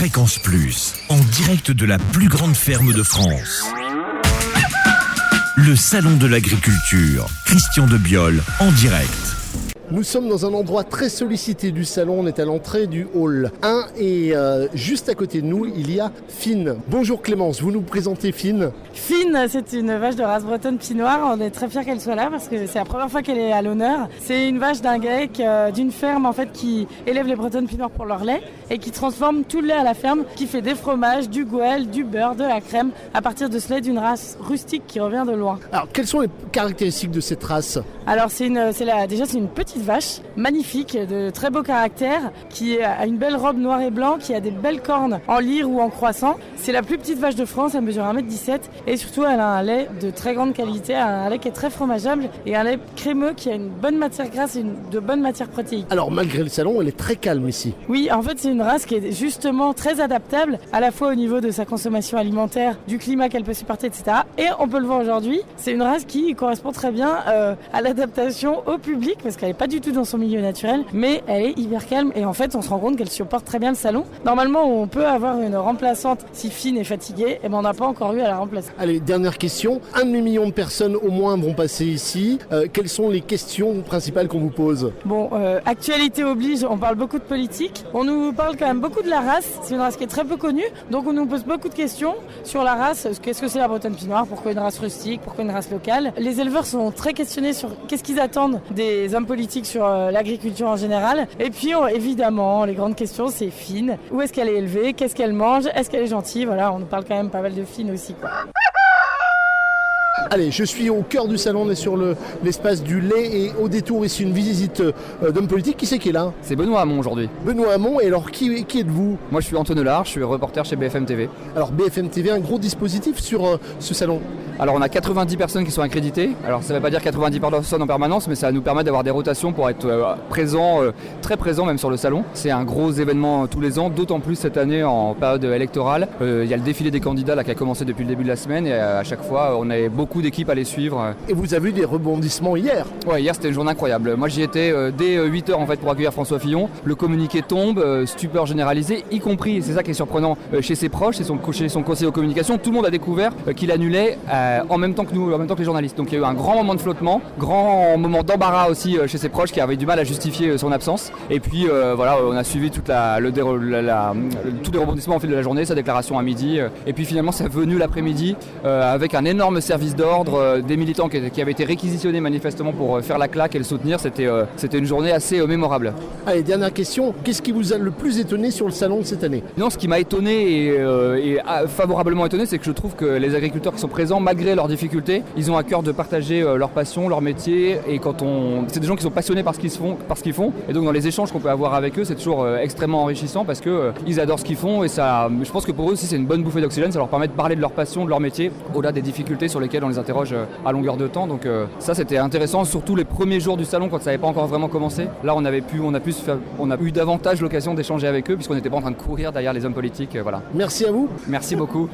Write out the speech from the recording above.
Fréquence Plus, en direct de la plus grande ferme de France. Le salon de l'agriculture, Christian de Biol, en direct. Nous sommes dans un endroit très sollicité du salon, on est à l'entrée du hall 1 et juste à côté de nous, il y a Fine. Bonjour Clémence, vous nous présentez Fine. Fine, c'est une vache de race bretonne Pied Noir, on est très fiers qu'elle soit là parce que c'est la première fois qu'elle est à l'honneur. C'est une vache d'un GAEC d'une ferme en fait qui élève les bretonnes Pied Noir pour leur lait et qui transforme tout le lait à la ferme, qui fait des fromages, du goël, du beurre, de la crème à partir de ce lait d'une race rustique qui revient de loin. Alors quelles sont les caractéristiques de cette race ? Alors c'est une petite vache magnifique, de très beau caractère, qui a une belle robe noire et blanc, qui a des belles cornes en lyre ou en croissant. C'est la plus petite vache de France, elle mesure 1m17 et surtout elle a un lait de très grande qualité, un lait qui est très fromageable et un lait crémeux qui a une bonne matière grasse et de bonnes matières protéiques. Alors malgré le salon, elle est très calme ici. Oui, en fait c'est une race qui est justement très adaptable à la fois au niveau de sa consommation alimentaire, du climat qu'elle peut supporter, etc. Et on peut le voir aujourd'hui, c'est une race qui correspond très bien à l'adaptation au public parce qu'elle n'est pas du tout dans son milieu naturel, mais elle est hyper calme et en fait on se rend compte qu'elle supporte très bien le salon. Normalement on peut avoir une remplaçante si Fine est fatiguée, et on n'a pas encore eu à la remplacer. Allez, dernière question, 1 demi-million de personnes au moins vont passer ici. Quelles sont les questions principales qu'on vous pose ? Bon, actualité oblige, on parle beaucoup de politique, on nous parle quand même beaucoup de la race, c'est une race qui est très peu connue, donc on nous pose beaucoup de questions sur la race, qu'est-ce que c'est la bretonne Pied Noir, pourquoi une race rustique, pourquoi une race locale. Les éleveurs sont très questionnés sur qu'est-ce qu'ils attendent des hommes politiques sur l'agriculture en général. Et puis évidemment, les grandes questions, c'est Fine. Où est-ce qu'elle est élevée ? Qu'est-ce qu'elle mange ? Est-ce qu'elle est gentille ? Voilà, on nous parle quand même pas mal de Fine aussi, quoi. Allez, je suis au cœur du salon, on est sur l'espace du lait et au détour ici une visite d'hommes politiques. Qui c'est qui est là ? C'est Benoît Hamon aujourd'hui. Benoît Hamon, et alors qui êtes-vous ? Moi je suis Antoine Lard, je suis reporter chez BFM TV. Alors BFM TV, un gros dispositif sur ce salon. Alors on a 90 personnes qui sont accréditées. Alors ça ne veut pas dire 90 personnes en permanence, mais ça nous permet d'avoir des rotations pour être présent, très présent même sur le salon. C'est un gros événement tous les ans, d'autant plus cette année en période électorale. Il y a le défilé des candidats là, qui a commencé depuis le début de la semaine et à chaque fois on a beaucoup d'équipes à les suivre. Et vous avez eu des rebondissements hier ? Ouais, hier c'était une journée incroyable. Moi j'y étais dès 8h en fait pour accueillir François Fillon. Le communiqué tombe, stupeur généralisée, y compris, et c'est ça qui est surprenant, chez ses proches, chez son conseiller aux communications. Tout le monde a découvert qu'il annulait en même temps que nous, en même temps que les journalistes. Donc il y a eu un grand moment de flottement, grand moment d'embarras aussi chez ses proches qui avaient du mal à justifier son absence. Et puis voilà, on a suivi tous les rebondissements au fil de la journée, sa déclaration à midi. Et puis finalement c'est venu l'après-midi avec un énorme service d'ordre, des militants qui avaient été réquisitionnés manifestement pour faire la claque et le soutenir. C'était une journée assez mémorable. Allez, dernière question, qu'est-ce qui vous a le plus étonné sur le salon de cette année ? Non, ce qui m'a étonné et favorablement étonné, c'est que je trouve que les agriculteurs qui sont présents, malgré leurs difficultés, ils ont à cœur de partager leur passion, leur métier, et c'est des gens qui sont passionnés par ce qu'ils font, et donc dans les échanges qu'on peut avoir avec eux, c'est toujours extrêmement enrichissant parce que ils adorent ce qu'ils font, et ça, je pense que pour eux aussi c'est une bonne bouffée d'oxygène, ça leur permet de parler de leur passion, de leur métier, au-delà des difficultés sur lesquelles on les interroge à longueur de temps. Donc ça c'était intéressant, surtout les premiers jours du salon quand ça n'avait pas encore vraiment commencé. Là on a eu davantage l'occasion d'échanger avec eux puisqu'on n'était pas en train de courir derrière les hommes politiques. Voilà. Merci à vous. Merci beaucoup.